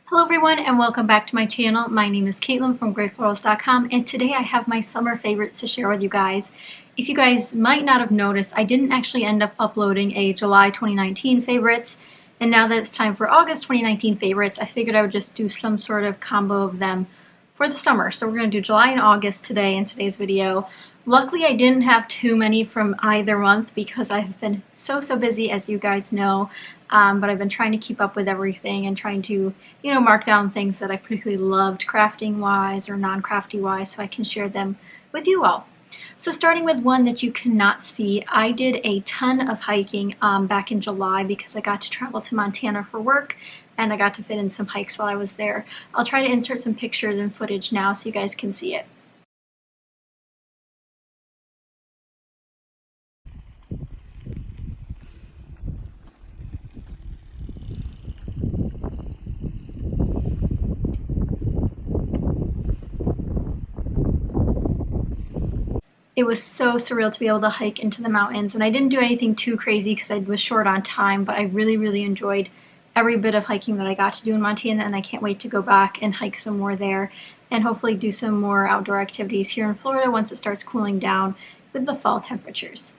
Hello everyone and welcome back to my channel. My name is Caitlin from Florals.com and today I have my summer favorites to share with you guys. If you guys might not have noticed, I didn't actually end up uploading a July 2019 favorites, and now that it's time for August 2019 favorites, I figured I would just do some sort of combo of them for the summer. So we're going to do July and August today in today's video. Luckily I didn't have too many from either month because I've been so busy, as you guys know. But I've been trying to keep up with everything and trying to, mark down things that I particularly loved crafting wise or non-crafty wise so I can share them with you all. So starting with one that you cannot see, I did a ton of hiking back in July because I got to travel to Montana for work and I got to fit in some hikes while I was there. I'll try to insert some pictures and footage now so you guys can see it. It was so surreal to be able to hike into the mountains, and I didn't do anything too crazy because I was short on time, but I really enjoyed every bit of hiking that I got to do in Montana, and I can't wait to go back and hike some more there and hopefully do some more outdoor activities here in Florida once it starts cooling down with the fall temperatures.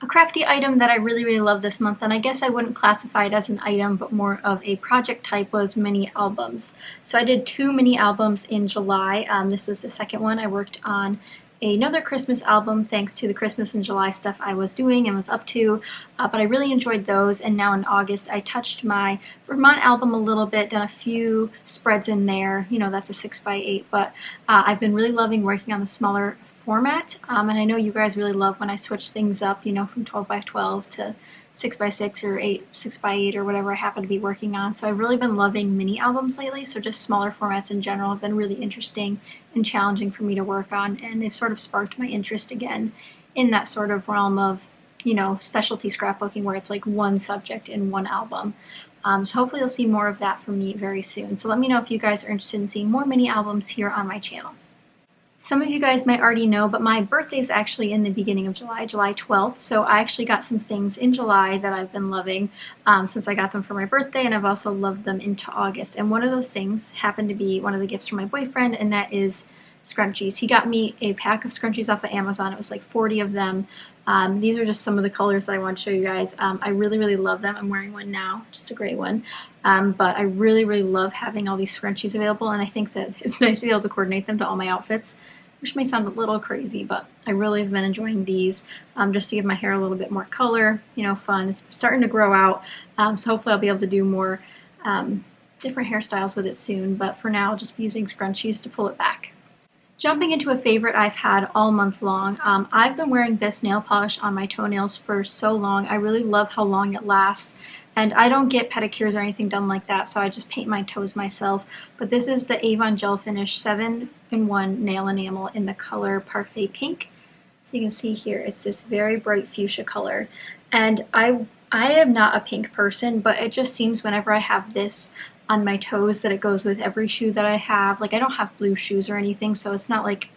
A crafty item that I really love this month, and I guess I wouldn't classify it as an item but more of a project type, was mini albums. So I did 2 mini albums in July. This was the second one. I worked on another Christmas album thanks to the Christmas and July stuff I was doing and was up to, but I really enjoyed those. And now in August I touched my Vermont album a little bit, done a few spreads in there. That's a 6x8, but I've been really loving working on the smaller format, and I know you guys really love when I switch things up, from 12x12 to 6x6 or 6x8 or whatever I happen to be working on. So I've really been loving mini albums lately, so just smaller formats in general have been really interesting and challenging for me to work on, and they've sort of sparked my interest again in that sort of realm of, specialty scrapbooking where it's like one subject in one album. So hopefully you'll see more of that from me very soon. So let me know if you guys are interested in seeing more mini albums here on my channel. Some of you guys might already know, but my birthday is actually in the beginning of July, July 12th, so I actually got some things in July that I've been loving since I got them for my birthday, and I've also loved them into August. And one of those things happened to be one of the gifts from my boyfriend, and that is scrunchies. He got me a pack of scrunchies off of Amazon. It was like 40 of them. These are just some of the colors that I want to show you guys. I really love them. I'm wearing one now, just a gray one. But I really love having all these scrunchies available, and I think that it's nice to be able to coordinate them to all my outfits, which may sound a little crazy, but I really have been enjoying these just to give my hair a little bit more color, fun. It's starting to grow out, so hopefully I'll be able to do more different hairstyles with it soon, but for now I'll just be using scrunchies to pull it back. Jumping into a favorite I've had all month long, I've been wearing this nail polish on my toenails for so long. I really love how long it lasts. And I don't get pedicures or anything done like that, so I just paint my toes myself. But this is the Avon Gel Finish 7-in-1 Nail Enamel in the color Parfait Pink. So you can see here, it's this very bright fuchsia color. And I am not a pink person, but it just seems whenever I have this on my toes that it goes with every shoe that I have. Like, I don't have blue shoes or anything, so it's not like,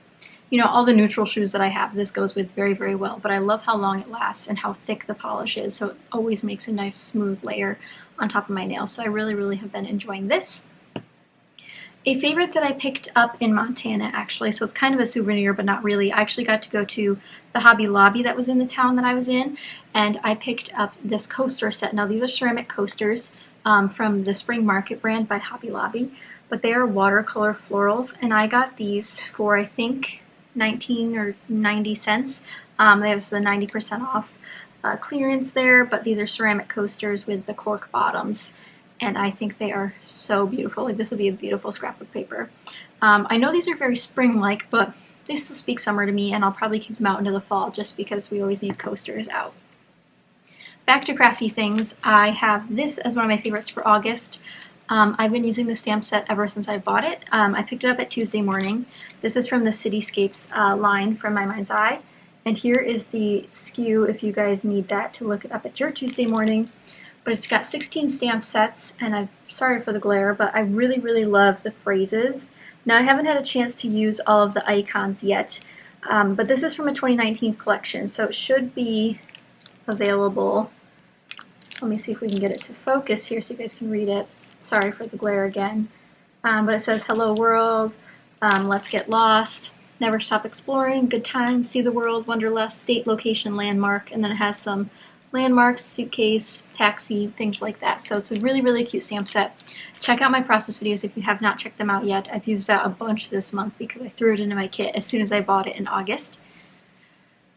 all the neutral shoes that I have, this goes with very well. But I love how long it lasts and how thick the polish is, so it always makes a nice smooth layer on top of my nails. So I really have been enjoying this. A favorite that I picked up in Montana, actually, so it's kind of a souvenir, but not really. I actually got to go to the Hobby Lobby that was in the town that I was in, and I picked up this coaster set. Now, these are ceramic coasters from the Spring Market brand by Hobby Lobby, but they are watercolor florals, and I got these for, I think, 19 or 90 cents. They have the 90% off clearance there, but these are ceramic coasters with the cork bottoms, and I think they are so beautiful. Like, this would be a beautiful scrapbook paper. I know these are very spring-like, but they still speak summer to me, and I'll probably keep them out into the fall just because we always need coasters out. Back to crafty things, I have this as one of my favorites for August. I've been using the stamp set ever since I bought it. I picked it up at Tuesday Morning. This is from the Cityscapes line from My Mind's Eye. And here is the SKU if you guys need that to look it up at your Tuesday Morning. But it's got 16 stamp sets, and I'm sorry for the glare, but I really love the phrases. Now, I haven't had a chance to use all of the icons yet, but this is from a 2019 collection, so it should be available. Let me see if we can get it to focus here so you guys can read it. Sorry for the glare again. but it says hello world, let's get lost, never stop exploring, good time, see the world, wanderlust, date, location, landmark, and then it has some landmarks, suitcase, taxi, things like that. So it's a really, really cute stamp set. Check out my process videos if you have not checked them out yet. I've used that a bunch this month because I threw it into my kit as soon as I bought it in August.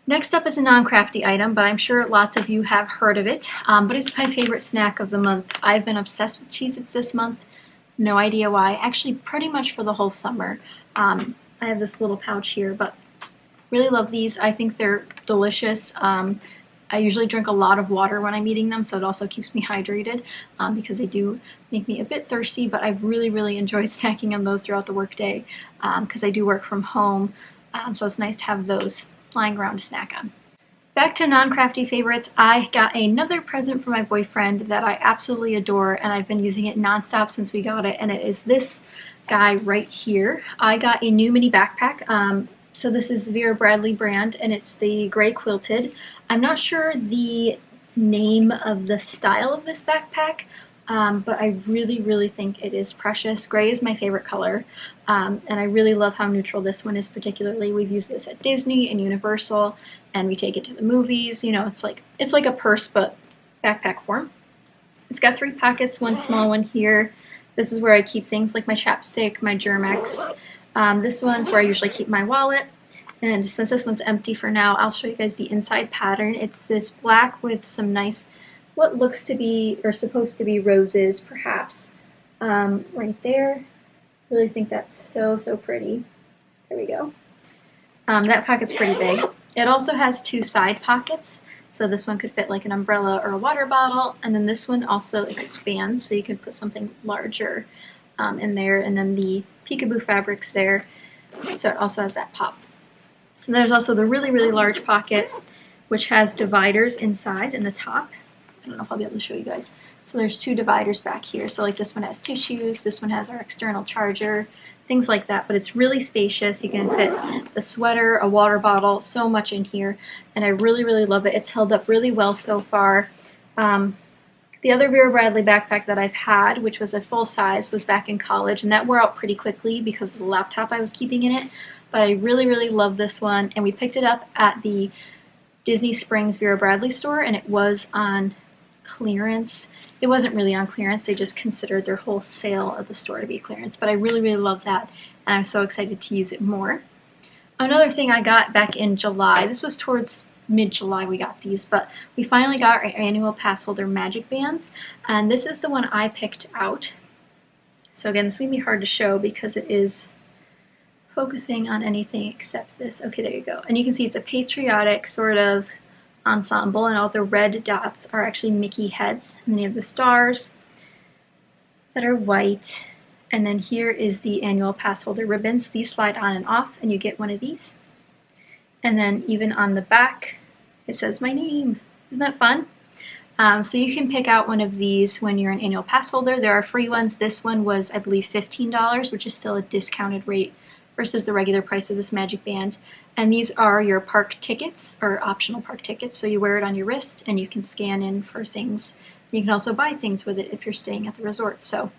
Next up is a non-crafty item, but I'm sure lots of you have heard of it, but it's my favorite snack of the month. I've been obsessed with Cheez-Its this month. No idea why. Actually, pretty much for the whole summer. I have this little pouch here, but really love these. I think they're delicious. I usually drink a lot of water when I'm eating them, so it also keeps me hydrated because they do make me a bit thirsty, but I've really, really enjoyed snacking on those throughout the workday because I do work from home, so it's nice to have those lying around to snack on. Back to non-crafty favorites, I got another present for my boyfriend that I absolutely adore, and I've been using it nonstop since we got it, and it is this guy right here. I got a new mini backpack. So this is Vera Bradley brand, and it's the gray quilted. I'm not sure the name of the style of this backpack, but I really, really think it is precious. Gray is my favorite color, and I really love how neutral this one is particularly. We've used this at Disney and Universal, and we take it to the movies. You know, it's like a purse, but backpack form. It's got 3 pockets, one small one here. This is where I keep things like my chapstick, my Germex. This one's where I usually keep my wallet, and since this one's empty for now, I'll show you guys the inside pattern. It's this black with some nice, what looks to be, or supposed to be roses, perhaps, right there. Really think that's so, so pretty. There we go. That pocket's pretty big. It also has 2 side pockets, so this one could fit like an umbrella or a water bottle, and then this one also expands, so you can put something larger in there, and then the peekaboo fabric's there, so it also has that pop. And there's also the really, really large pocket, which has dividers inside in the top. I don't know if I'll be able to show you guys. So there's 2 dividers back here. So like this one has tissues, this one has our external charger, things like that. But it's really spacious. You can fit the sweater, a water bottle, so much in here. And I really, really love it. It's held up really well so far. The other Vera Bradley backpack that I've had, which was a full size, was back in college, and that wore out pretty quickly because of the laptop I was keeping in it. But I really, really love this one, and we picked it up at the Disney Springs Vera Bradley store, and it was on clearance. It wasn't really on clearance, they just considered their whole sale of the store to be clearance, but I really, really love that, and I'm so excited to use it more. Another thing I got back in July, this was towards mid-July we got these, but we finally got our annual pass holder magic bands, and this is the one I picked out. So again, this is going to be hard to show because it is focusing on anything except this. Okay, there you go. And you can see it's a patriotic sort of ensemble, and all the red dots are actually Mickey heads, and then you have the stars that are white, and then here is the annual pass holder ribbons. These slide on and off, and you get one of these. And then even on the back, it says my name. Isn't that fun? So you can pick out one of these when you're an annual pass holder. There are free ones. This one was, I believe, $15, which is still a discounted rate versus the regular price of this magic band. And these are your park tickets, or optional park tickets. So you wear it on your wrist and you can scan in for things. You can also buy things with it if you're staying at the resort. So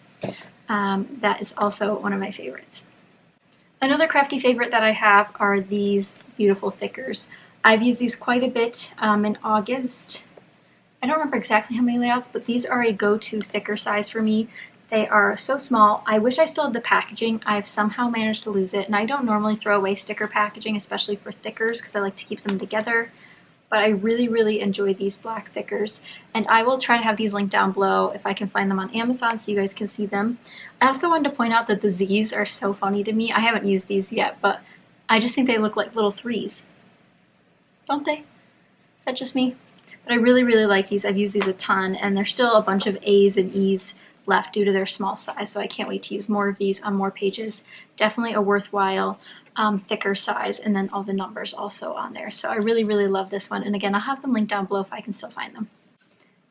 that is also one of my favorites. Another crafty favorite that I have are these beautiful thickers. I've used these quite a bit in August. I don't remember exactly how many layouts, but these are a go-to thicker size for me. They are so small. I wish I still had the packaging. I've somehow managed to lose it, and I don't normally throw away sticker packaging, especially for thickers, because I like to keep them together. But I really, really enjoy these black thickers, and I will try to have these linked down below if I can find them on Amazon so you guys can see them. I also wanted to point out that the Z's are so funny to me. I haven't used these yet, but I just think they look like little 3s. Don't they? Is that just me? But I really, really like these. I've used these a ton, and there's still a bunch of A's and E's left due to their small size, so I can't wait to use more of these on more pages. Definitely a worthwhile thicker size, and then all the numbers also on there. So I really, really love this one, and again, I'll have them linked down below if I can still find them.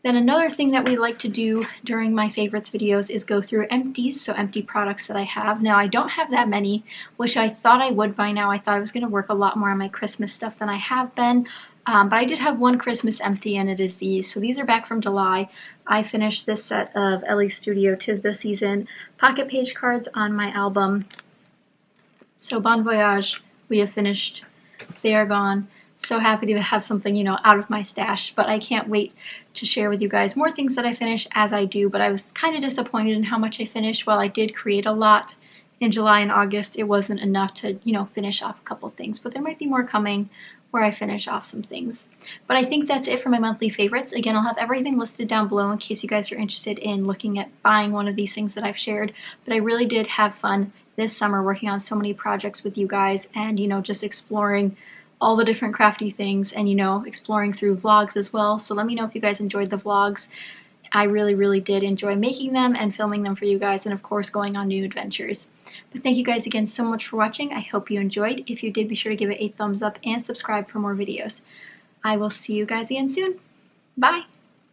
Then another thing that we like to do during my favorites videos is go through empties, so empty products that I have. Now, I don't have that many, which I thought I would by now. I thought I was going to work a lot more on my Christmas stuff than I have been. But I did have one Christmas empty, and it is these. So these are back from July. I finished this set of Ellie Studio 'Tis the Season pocket page cards on my album. So Bon Voyage, we have finished. They are gone. So happy to have something, you know, out of my stash, but I can't wait to share with you guys more things that I finish as I do. But I was kind of disappointed in how much I finished. While I did create a lot in July and August, it wasn't enough to, you know, finish off a couple things, but there might be more coming where I finish off some things. But I think that's it for my monthly favorites. Again, I'll have everything listed down below in case you guys are interested in looking at buying one of these things that I've shared. But I really did have fun this summer working on so many projects with you guys, and, you know, just exploring all the different crafty things, and, you know, exploring through vlogs as well. So let me know if you guys enjoyed the vlogs. I really did enjoy making them and filming them for you guys, and of course going on new adventures. But thank you guys again so much for watching. I hope you enjoyed. If you did, be sure to give it a thumbs up and subscribe for more videos. I will see you guys again soon. Bye!